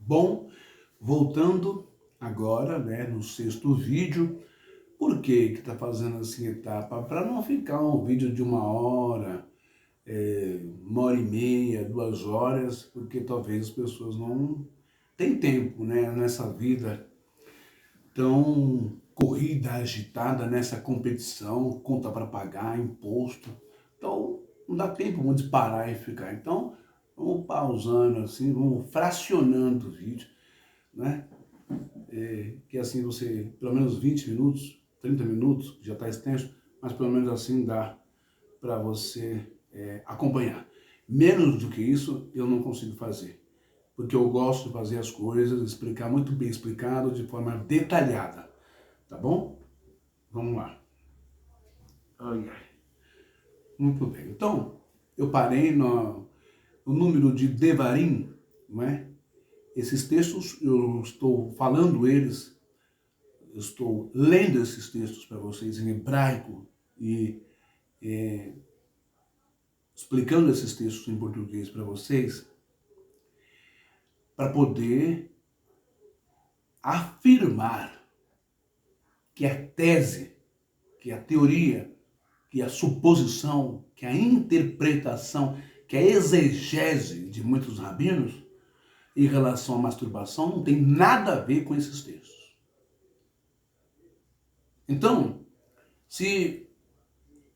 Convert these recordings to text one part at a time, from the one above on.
Bom, voltando agora, né, no sexto vídeo. Por que que tá fazendo assim etapa? Para não ficar um vídeo de 1 hora, 1 hora e meia, 2 horas, porque talvez as pessoas não têm tempo, né, nessa vida tão corrida, agitada, nessa competição, conta para pagar, imposto. Então, não dá tempo de parar e ficar. Então, vamos pausando assim, vamos fracionando o vídeo, né? Que assim você, pelo menos 20 minutos, 30 minutos, já está extenso, mas pelo menos assim dá para você acompanhar. Menos do que isso eu não consigo fazer, porque eu gosto de fazer as coisas, explicar muito bem explicado, de forma detalhada, tá bom? Vamos lá. Ai, ai. Muito bem. Então, eu parei no número de Devarim, não é? Esses textos, eu estou falando eles, eu estou lendo esses textos para vocês em hebraico e explicando esses textos em português para vocês, para poder afirmar que a tese, que a teoria, que a suposição, que a interpretação, que a exegese de muitos rabinos em relação à masturbação não tem nada a ver com esses textos. Então, se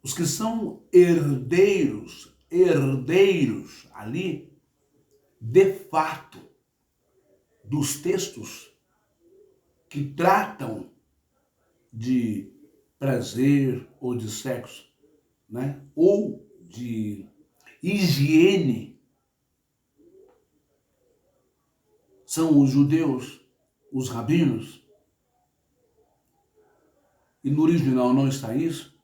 os que são herdeiros ali, de fato, dos textos que tratam de prazer ou de sexo, né? Ou de higiene, são os judeus, os rabinos, e no original não está isso.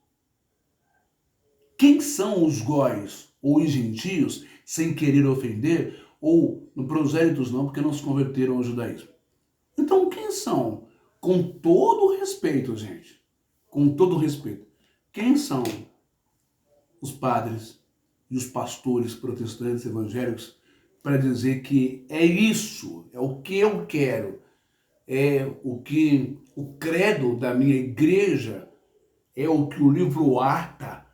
Quem são os góis ou os gentios, sem querer ofender, ou no prosélitos não, porque não se converteram ao judaísmo? Então quem são? Com todo respeito, gente, com todo respeito, quem são os padres e os pastores protestantes evangélicos para dizer que é isso, é o que eu quero, é o que o credo da minha igreja, é o que o livro ata,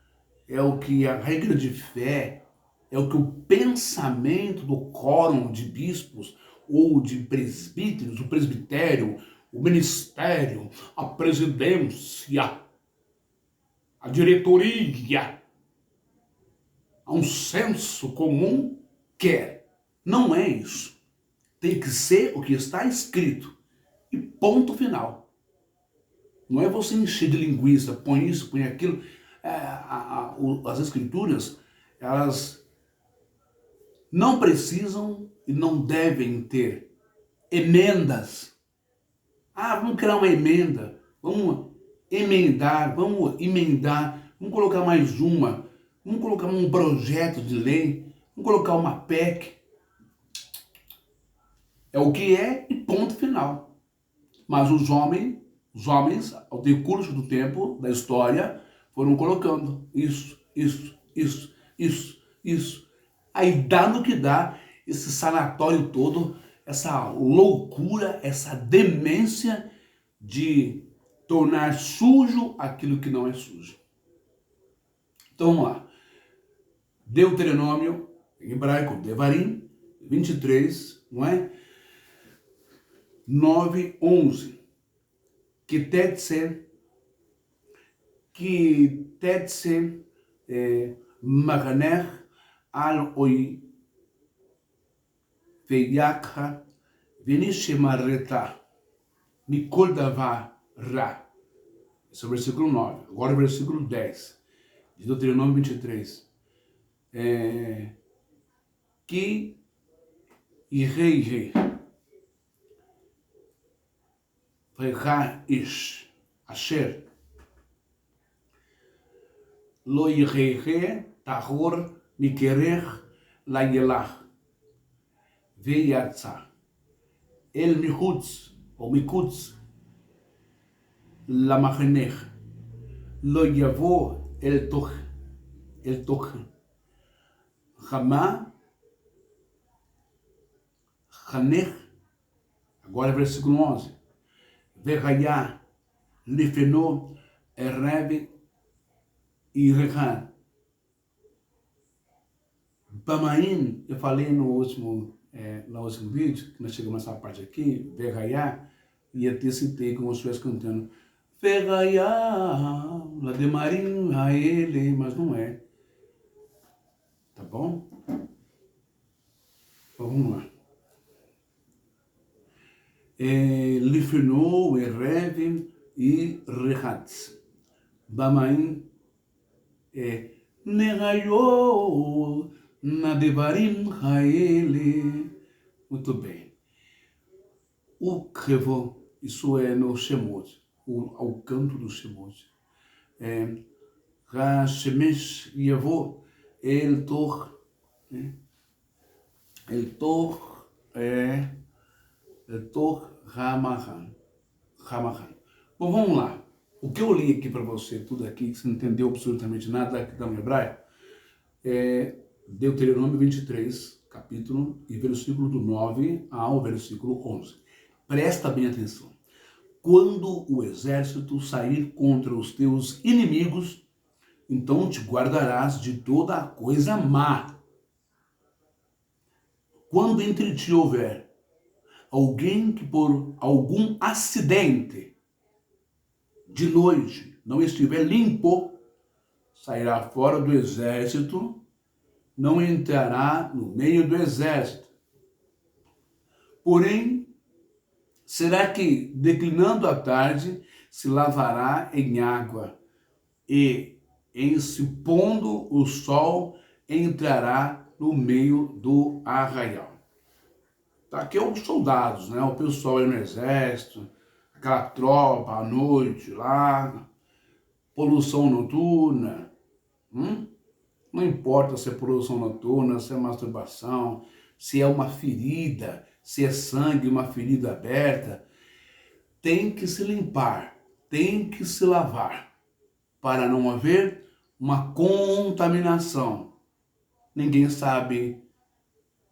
é o que a regra de fé, é o que o pensamento do quórum de bispos ou de presbíteros, o presbitério, o ministério, a presidência, a diretoria, a um senso comum quer. Não é isso. Tem que ser o que está escrito. E ponto final. Não é você encher de linguiça, põe isso, põe aquilo. As escrituras, elas não precisam e não devem ter emendas. Vamos criar uma emenda, vamos emendar, vamos colocar mais uma, vamos colocar um projeto de lei, vamos colocar uma PEC. É o que é e ponto final. Mas os homens, ao decurso do tempo, da história, foram colocando isso. Aí dá no que dá esse sanatório todo, essa loucura, essa demência de tornar sujo aquilo que não é sujo. Então vamos lá. Deuteronômio, em hebraico, Devarim, 23, não é? 9, 11. Que tetse maganer al oi veyakha venishemareta mikol davar ra. Esse é o versículo 9. Agora o versículo 10 de Deuteronômio 23. Que irei ish asher lo yirei tahor mikerech la yelach veyatsa el michutz ou mikutz la machenech lo yavo el toch chama chanech Agora versículo 11. Verraiá, Lefenô, Ereb e Rehan. Bamaim, eu falei no último vídeo, que nós chegamos nessa parte aqui, Verraiá, e até citei como se estivesse cantando Verraiá, Lademarim, Raele, mas não é. Tá bom? Então, vamos lá. Lifenô, Erevim e Rehatz. Bamaim é Neraiô, Nadevarim, Raele. Muito bem. O Krevô, isso é no Shemot, ao canto do Shemot. Hashemesh Yavô, El Tor, El Tor, El Tor Ramahan. Bom, vamos lá. O que eu li aqui para você, tudo aqui, que você não entendeu absolutamente nada da hebraico, é Deuteronômio 23, capítulo e versículo do 9 ao versículo 11. Presta bem atenção. Quando o exército sair contra os teus inimigos, então te guardarás de toda a coisa má. Quando entre ti houver alguém que por algum acidente de noite não estiver limpo, sairá fora do exército, não entrará no meio do exército. Porém, será que, declinando a tarde, se lavará em água, e, em se pondo o sol, entrará no meio do arraial. Tá, aqui é os soldados, né? O pessoal aí no exército, aquela tropa à noite lá, poluição noturna. Não importa se é poluição noturna, se é masturbação, se é uma ferida, se é sangue, uma ferida aberta, tem que se limpar, tem que se lavar, para não haver uma contaminação. Ninguém sabe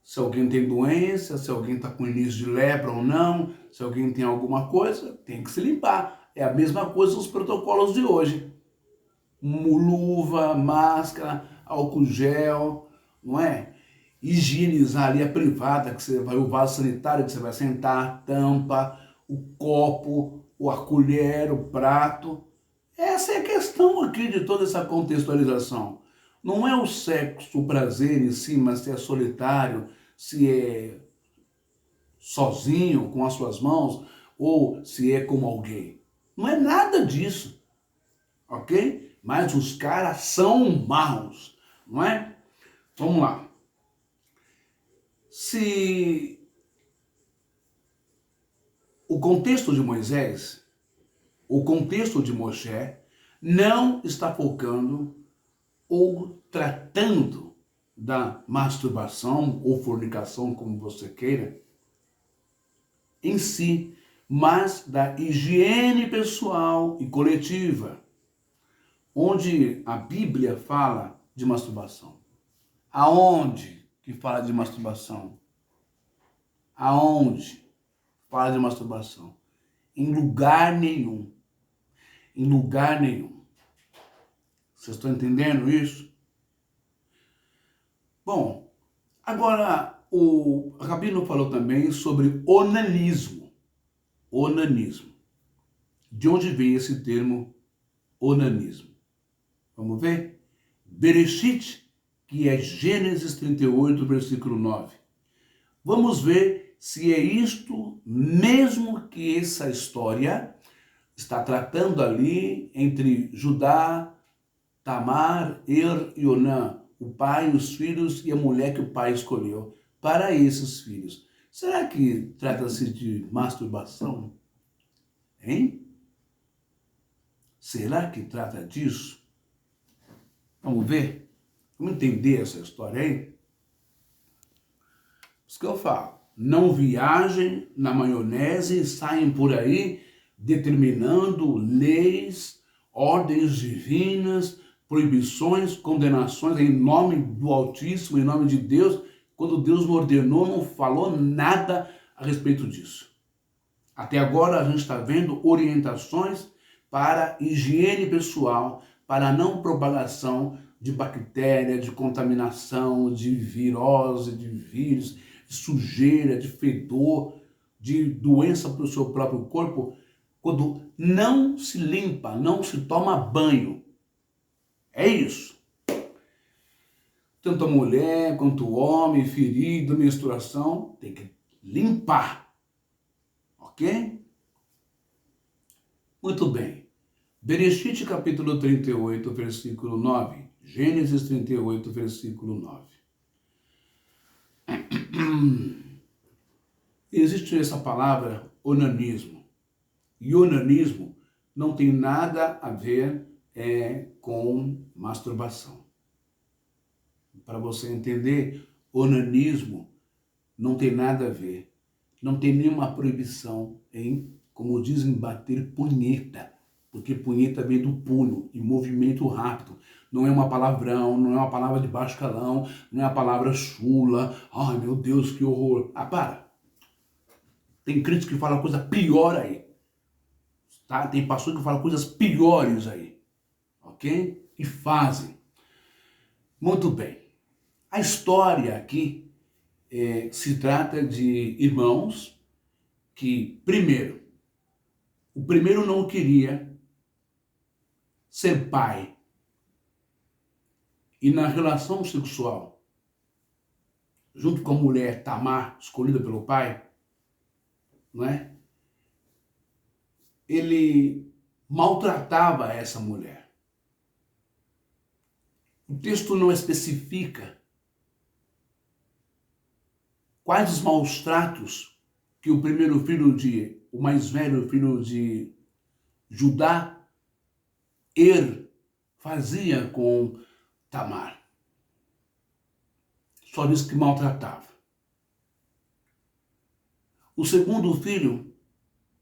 se alguém tem doença, se alguém está com início de lepra ou não, se alguém tem alguma coisa, tem que se limpar. É a mesma coisa os protocolos de hoje. Luva, máscara, álcool gel, não é? Higienizar ali a privada, que você vai, o vaso sanitário que você vai sentar, a tampa, o copo, a colher, o prato. Essa é a questão aqui de toda essa contextualização. Não é o sexo, o prazer em si, mas se é solitário, se é sozinho com as suas mãos, ou se é com alguém. Não é nada disso, ok? Mas os caras são maus, não é? Vamos lá. Se o contexto de Moisés, o contexto de Moshe, não está focando ou tratando da masturbação ou fornicação, como você queira, em si, mas da higiene pessoal e coletiva, onde a Bíblia fala de masturbação. Aonde que fala de masturbação? Aonde fala de masturbação? Em lugar nenhum. Em lugar nenhum. Vocês estão entendendo isso? Bom, agora o Rabino falou também sobre onanismo. Onanismo. De onde vem esse termo onanismo? Vamos ver? Bereshit, que é Gênesis 38, versículo 9. Vamos ver se é isto mesmo que essa história está tratando ali entre Judá, Tamar, e Onã, o pai, os filhos e a mulher que o pai escolheu para esses filhos. Será que trata-se de masturbação? Hein? Será que trata disso? Vamos ver? Vamos entender essa história aí? Isso que eu falo. Não viajem na maionese e saem por aí determinando leis, ordens divinas, proibições, condenações em nome do Altíssimo, em nome de Deus, quando Deus não ordenou, não falou nada a respeito disso. Até agora a gente está vendo orientações para higiene pessoal, para a não propagação de bactéria, de contaminação, de virose, de vírus, de sujeira, de fedor, de doença para o seu próprio corpo, quando não se limpa, não se toma banho. É isso. Tanto a mulher quanto o homem, ferido, menstruação, tem que limpar. Ok? Muito bem. Bereshit capítulo 38, versículo 9. Gênesis 38, versículo 9. Existe essa palavra onanismo. E onanismo não tem nada a ver com masturbação. Para você entender, onanismo não tem nada a ver. Não tem nenhuma proibição em, como dizem, bater punheta. Porque punheta vem do punho e movimento rápido. Não é uma palavrão, não é uma palavra de baixo calão, não é a palavra chula. Ai, meu Deus, que horror. Ah, para. Tem crítico que fala coisa pior aí. Tá? Tem pastor que fala coisas piores aí. Ok? E fazem. Muito bem. A história aqui se trata de irmãos que, o primeiro não queria ser pai. E na relação sexual, junto com a mulher Tamar, escolhida pelo pai, não é? Ele maltratava essa mulher. O texto não especifica quais os maus tratos que o primeiro filho o mais velho filho de Judá, fazia com Tamar. Só diz que maltratava. O segundo filho,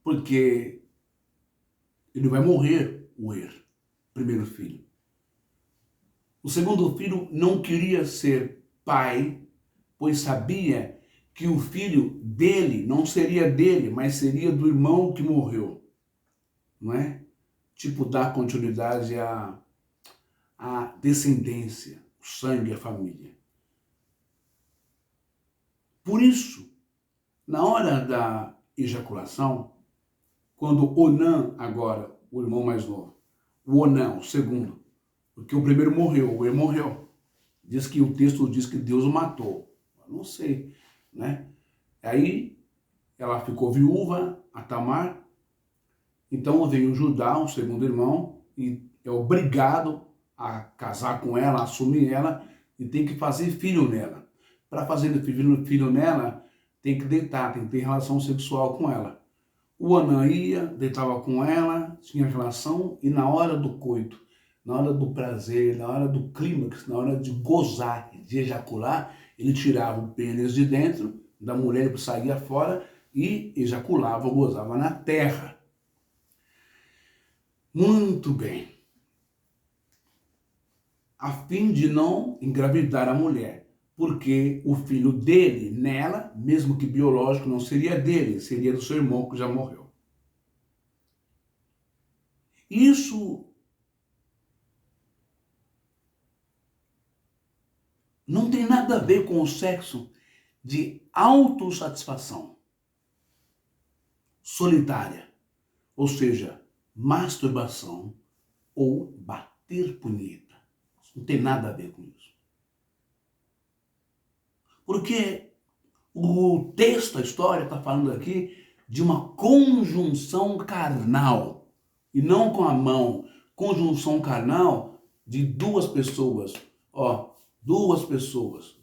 porque ele vai morrer, primeiro filho. O segundo filho não queria ser pai, pois sabia que o filho dele não seria dele, mas seria do irmão que morreu. Não é? Tipo, dar continuidade à descendência, o sangue, a família. Por isso, na hora da ejaculação, quando Onã, agora, o irmão mais novo, o Onã, o segundo, porque o primeiro morreu, ele morreu. O texto diz que Deus o matou. Eu não sei, né? Aí ela ficou viúva, a Tamar. Então veio Judá, o segundo irmão, e é obrigado a casar com ela, a assumir ela, e tem que fazer filho nela. Para fazer filho nela, tem que deitar, tem que ter relação sexual com ela. O Onã ia, deitava com ela, tinha relação, e na hora do coito, na hora do prazer, na hora do clímax, na hora de gozar, de ejacular, ele tirava o pênis de dentro da mulher, ele saía fora e ejaculava, gozava na terra. Muito bem. A fim de não engravidar a mulher, porque o filho dele, nela, mesmo que biológico, não seria dele, seria do seu irmão que já morreu. Isso não tem nada a ver com o sexo de autossatisfação solitária, ou seja, masturbação ou bater punheta. Não tem nada a ver com isso. Porque o texto, a história, está falando aqui de uma conjunção carnal, e não com a mão, conjunção carnal de duas pessoas. Ó, duas pessoas.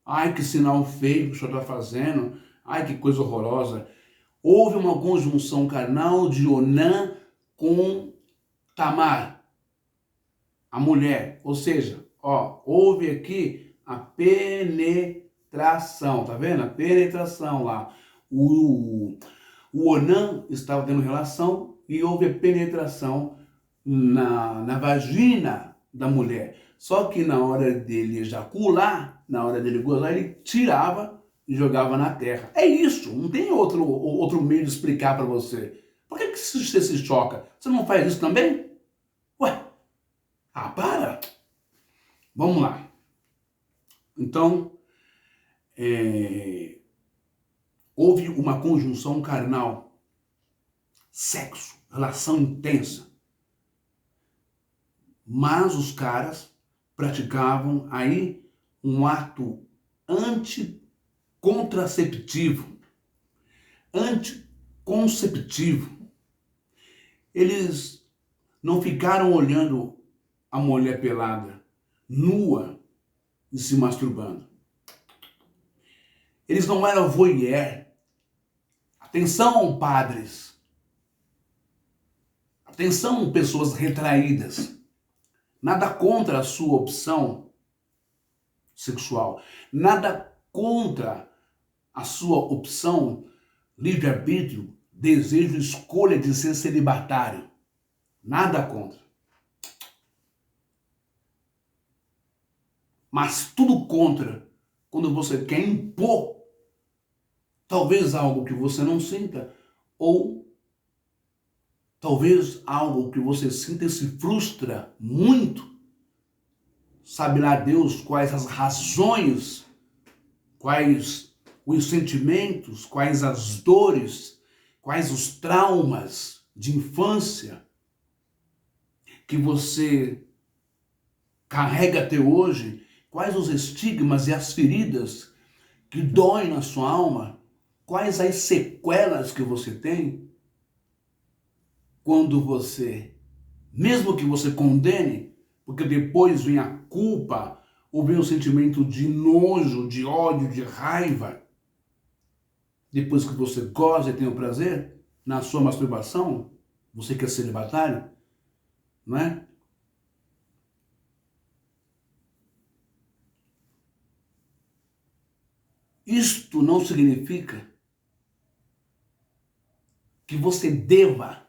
Ai, que sinal feio que o senhor está fazendo. Ai, que coisa horrorosa. Houve uma conjunção carnal de Onã com Tamar, a mulher. Ou seja, ó, houve aqui a penetração, tá vendo? A penetração lá. O Onã estava tendo relação e houve a penetração na vagina da mulher. Só que na hora dele ejacular, na hora dele gozar, ele tirava e jogava na terra. É isso, não tem outro meio de explicar para você. Por que você se choca? Você não faz isso também? Ué, para! Vamos lá. Então, houve uma conjunção carnal, sexo, relação intensa. Mas os caras praticavam aí um ato anticontraceptivo, anticonceptivo. Eles não ficaram olhando a mulher pelada, nua e se masturbando. Eles não eram voyeur. Atenção, padres. Atenção, pessoas retraídas. Nada contra a sua opção sexual. Nada contra a sua opção, livre-arbítrio, desejo, escolha de ser celibatário. Nada contra. Mas tudo contra quando você quer impor talvez algo que você não sinta, ou talvez algo que você sinta e se frustra muito. Sabe lá Deus quais as razões, quais os sentimentos, quais as dores, quais os traumas de infância que você carrega até hoje, quais os estigmas e as feridas que doem na sua alma, quais as sequelas que você tem quando você, mesmo que você condene, porque depois vem a culpa, ou vem o sentimento de nojo, de ódio, de raiva, depois que você goza e tem o prazer na sua masturbação, você quer ser celibatário, não é? Isto não significa que você deva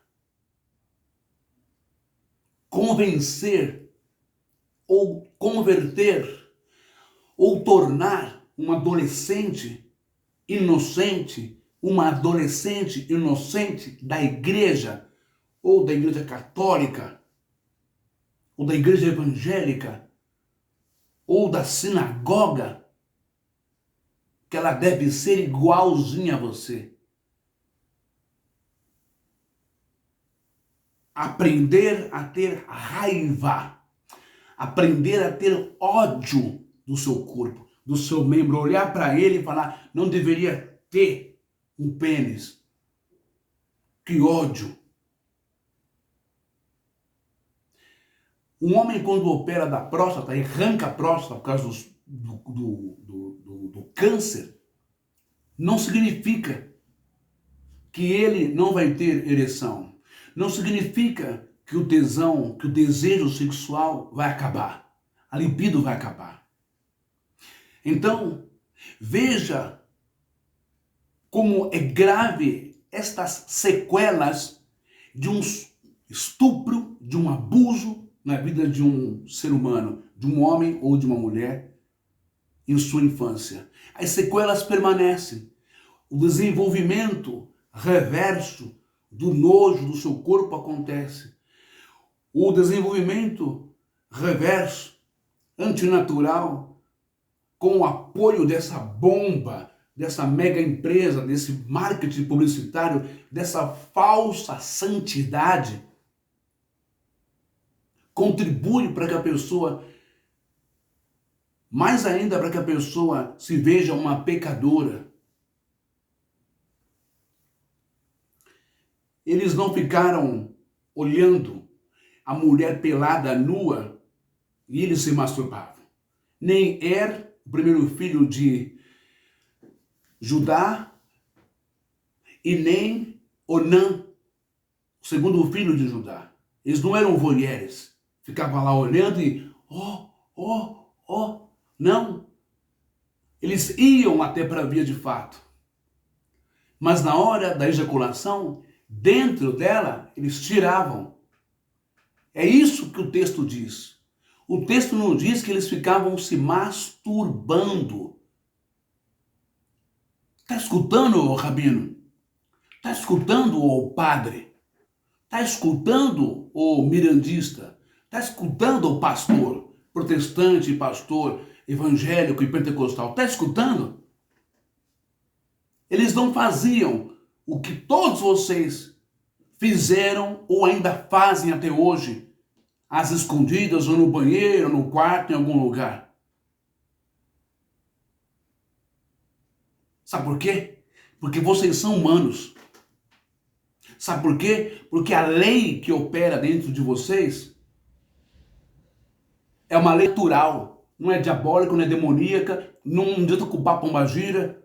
convencer ou converter ou tornar um adolescente inocente, uma adolescente inocente da igreja ou da igreja católica ou da igreja evangélica ou da sinagoga, que ela deve ser igualzinha a você. Aprender a ter raiva, aprender a ter ódio do seu corpo, do seu membro, olhar para ele e falar, não deveria ter um pênis. Que ódio. Um homem quando opera da próstata e arranca a próstata por causa do câncer, não significa que ele não vai ter ereção. Não significa que o tesão, que o desejo sexual vai acabar. A libido vai acabar. Então, veja como é grave estas sequelas de um estupro, de um abuso na vida de um ser humano, de um homem ou de uma mulher em sua infância. As sequelas permanecem. O desenvolvimento reverso do nojo do seu corpo acontece. O desenvolvimento reverso, antinatural, com o apoio dessa bomba, dessa mega empresa, desse marketing publicitário, dessa falsa santidade, contribui para que a pessoa, mais ainda para que a pessoa se veja uma pecadora. Eles não ficaram olhando a mulher pelada, nua, e eles se masturbavam. Nem o primeiro filho de Judá, e nem Onã, o segundo filho de Judá. Eles não eram voyeurs, ficavam lá olhando e não. Eles iam até para a via de fato. Mas na hora da ejaculação, dentro dela, eles tiravam. É isso que o texto diz. O texto não diz que eles ficavam se masturbando. Está escutando, o rabino? Está escutando, o padre? Está escutando, o mirandista? Está escutando, o pastor? Protestante, pastor, evangélico e pentecostal? Está escutando? Eles não faziam o que todos vocês fizeram ou ainda fazem até hoje, às escondidas, ou no banheiro, ou no quarto, em algum lugar. Sabe por quê? Porque vocês são humanos. Sabe por quê? Porque a lei que opera dentro de vocês é uma lei natural. Não é diabólica, não é demoníaca. Não adianta culpar pombagira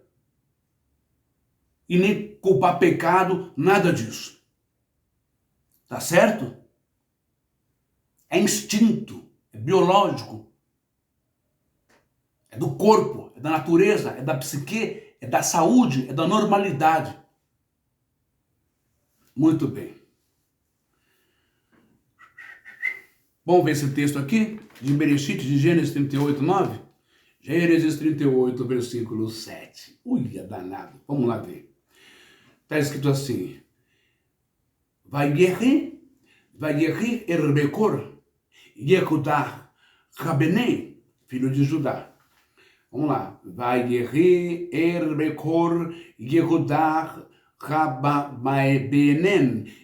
e nem culpar pecado, nada disso. Tá certo? É instinto, é biológico, é do corpo, é da natureza, é da psique, é da saúde, é da normalidade. Muito bem. Vamos ver esse texto aqui, de Bereshit, de Gênesis 38, 9? Gênesis 38, versículo 7. Ui, é danado. Vamos lá ver. Está escrito assim. Vayehi Erbekor, Yehudá Rabenei, filho de Judá. Vamos lá. Vayehi Erbekor, Yehudá Rabenei,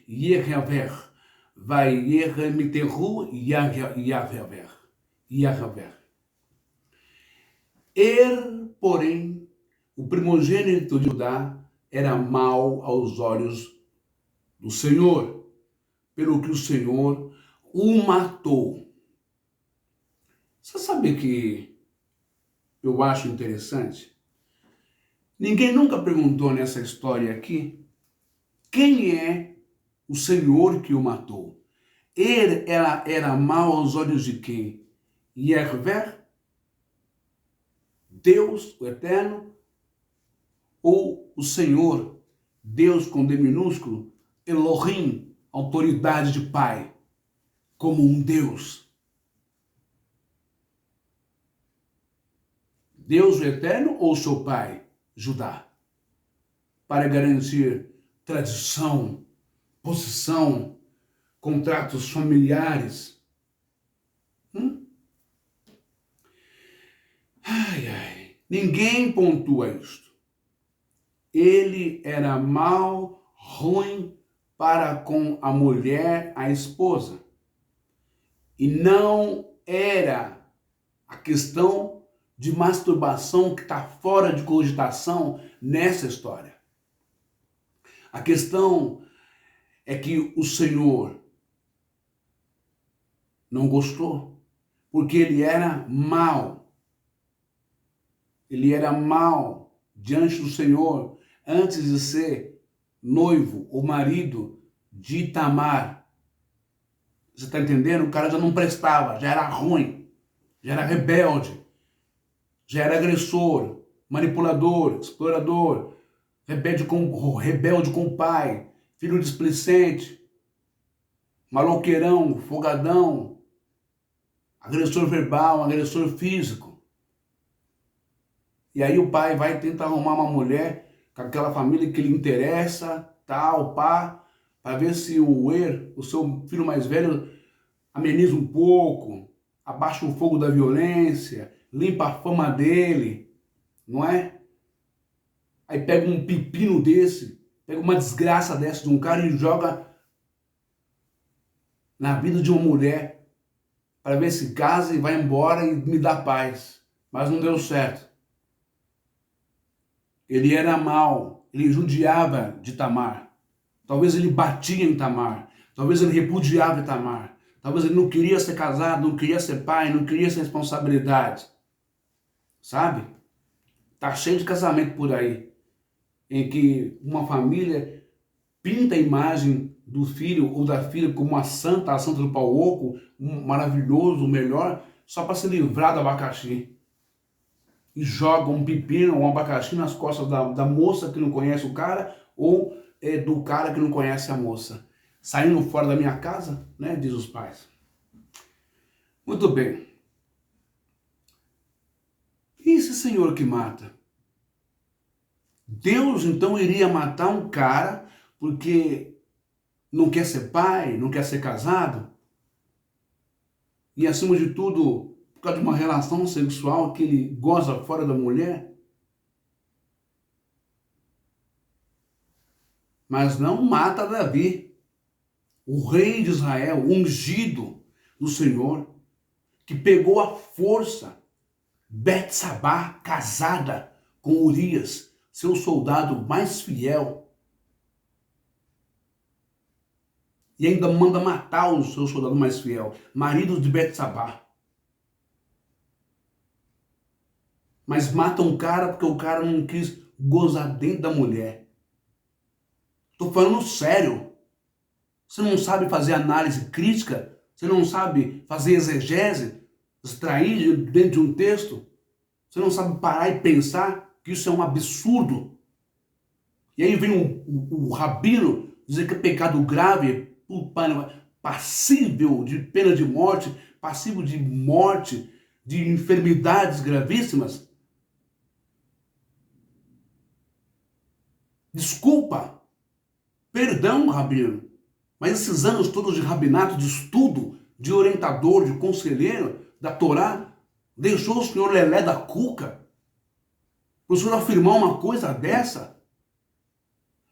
Yehaver. Vayermitehu Yahaver. Porém, o primogênito de Judá era mau aos olhos do Senhor, pelo que o Senhor o matou. Você sabe que eu acho interessante? Ninguém nunca perguntou nessa história aqui quem é o Senhor que o matou. Ele era mau aos olhos de quem? Yahvé, Deus, o Eterno, ou o Senhor, Deus com D minúsculo, Elohim, autoridade de Pai, como um Deus. Deus o Eterno ou seu pai, Judá? Para garantir tradição, posição, contratos familiares. Ai, ai. Ninguém pontua isto. Ele era mau, ruim para com a mulher, a esposa. E não era a questão de masturbação que está fora de cogitação nessa história. A questão é que o Senhor não gostou, porque ele era mau. Ele era mau diante do Senhor antes de ser noivo ou marido de Tamar. Você está entendendo? O cara já não prestava, já era ruim, já era rebelde, já era agressor, manipulador, explorador, rebelde com o pai, filho displicente, maloqueirão, folgadão, agressor verbal, agressor físico. E aí o pai vai tentar arrumar uma mulher com aquela família que lhe interessa, tal, pá, para ver se o seu filho mais velho, ameniza um pouco, abaixa o fogo da violência, limpa a fama dele, não é? Aí pega um pepino desse, pega uma desgraça dessa de um cara e joga na vida de uma mulher para ver se casa e vai embora e me dá paz. Mas não deu certo. Ele era mau, ele judiava de Tamar. Talvez ele batia em Tamar. Talvez ele repudiava Tamar. Talvez ele não queria ser casado, não queria ser pai, não queria ser responsabilidade. Sabe? Tá cheio de casamento por aí, em que uma família pinta a imagem do filho ou da filha como a santa do pau oco, um maravilhoso, o melhor, só para se livrar do abacaxi. E joga um pepino, um abacaxi nas costas da moça que não conhece o cara, ou do cara que não conhece a moça. Saindo fora da minha casa, né, diz os pais. Muito bem. E esse senhor que mata? Deus então iria matar um cara porque não quer ser pai, não quer ser casado? E acima de tudo, por causa de uma relação sexual que ele goza fora da mulher? Mas não mata Davi, o rei de Israel, o ungido do Senhor, que pegou a força Betsabá, casada com Urias, seu soldado mais fiel, e ainda manda matar o seu soldado mais fiel, marido de Betsabá. Mas mata um cara porque o cara não quis gozar dentro da mulher. Tô falando sério. Você não sabe fazer análise crítica? Você não sabe fazer exegese? Extrair dentro de um texto? Você não sabe parar e pensar que isso é um absurdo? E aí vem o rabino dizer que é pecado grave, passível de pena de morte, passível de morte, de enfermidades gravíssimas. Desculpa, perdão, rabino, mas esses anos todos de rabinato, de estudo, de orientador, de conselheiro da Torá, deixou o senhor lelé da cuca para o senhor afirmar uma coisa dessa?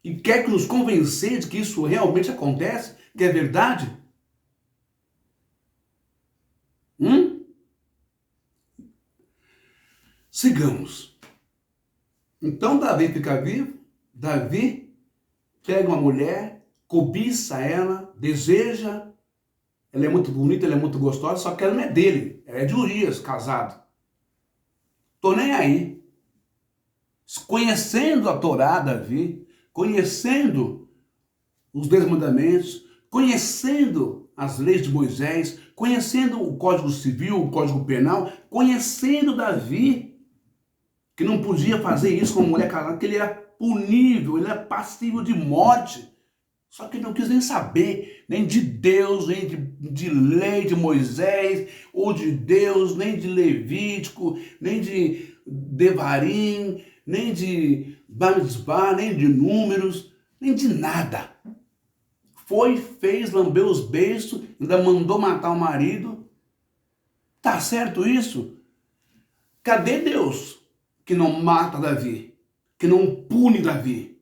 E quer que nos convencer de que isso realmente acontece, que é verdade? Sigamos. Então Davi fica vivo, Davi pega uma mulher, cobiça ela, deseja, ela é muito bonita, ela é muito gostosa, só que ela não é dele, ela é de Urias, casado. Tô nem aí. Conhecendo a Torá, Davi, conhecendo os 10 mandamentos, conhecendo as leis de Moisés, conhecendo o Código Civil, o Código Penal, conhecendo Davi, que não podia fazer isso com uma mulher casada, que ele era punível, ele era passível de morte. Só que ele não quis nem saber, nem de Deus, nem de lei de Moisés, ou de Deus, nem de Levítico, nem de Devarim, nem de Bamidbar, nem de Números, nem de nada. Foi, fez, lambeu os beiços, ainda mandou matar o marido. Tá certo isso? Cadê Deus que não mata Davi, que não pune Davi,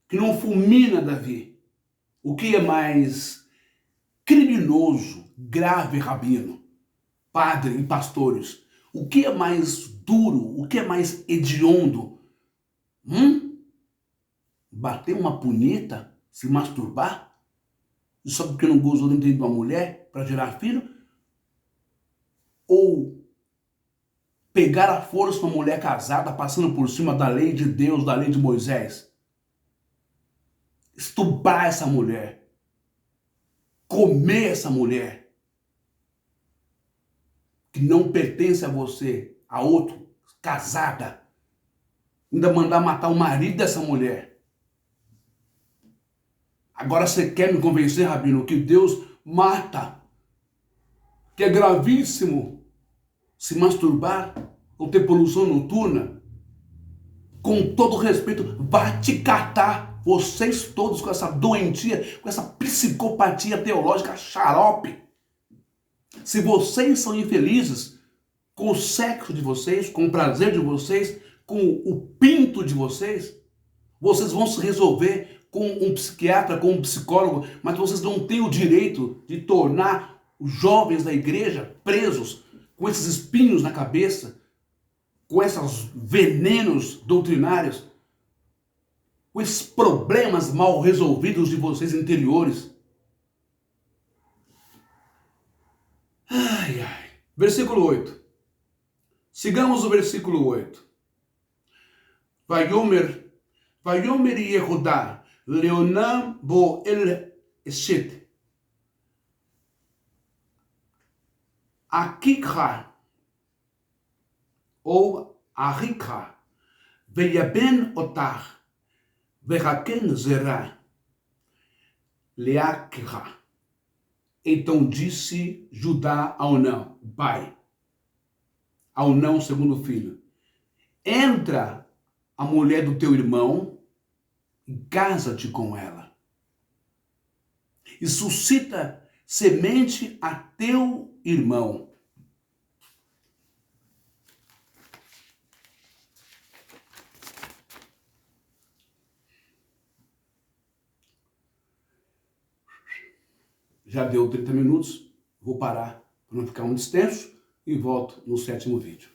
que não fulmina Davi? O que é mais criminoso, grave, rabino, padre e pastores? O que é mais duro, o que é mais hediondo? Bater uma punheta, se masturbar? Só porque não gozou dentro de uma mulher para gerar filho? Ou pegar a força uma mulher casada passando por cima da lei de Deus, da lei de Moisés? Estuprar essa mulher, comer essa mulher que não pertence a você, a outro, casada, ainda mandar matar o marido dessa mulher. Agora você quer me convencer, rabino, que Deus mata, que é gravíssimo se masturbar ou ter poluição noturna? Com todo respeito, vai te catar, vocês todos com essa doentia, com essa psicopatia teológica xarope. Se vocês são infelizes com o sexo de vocês, com o prazer de vocês, com o pinto de vocês, vocês vão se resolver com um psiquiatra, com um psicólogo, mas vocês não têm o direito de tornar os jovens da igreja presos com esses espinhos na cabeça, com esses venenos doutrinários, com esses problemas mal resolvidos de vocês interiores. Ai, ai. Versículo 8. Sigamos o versículo 8. Vayomer Yehudá, Leonam bo el eshet. Akikha, ou Arikha, Veyaben otar, Veraken zerá, Leakha. Então disse Judá a Onã, pai, a Onã, segundo filho: entra a mulher do teu irmão e casa-te com ela. E suscita semente a teu irmão. Já deu 30 minutos, vou parar para não ficar muito extenso e volto no 7º vídeo.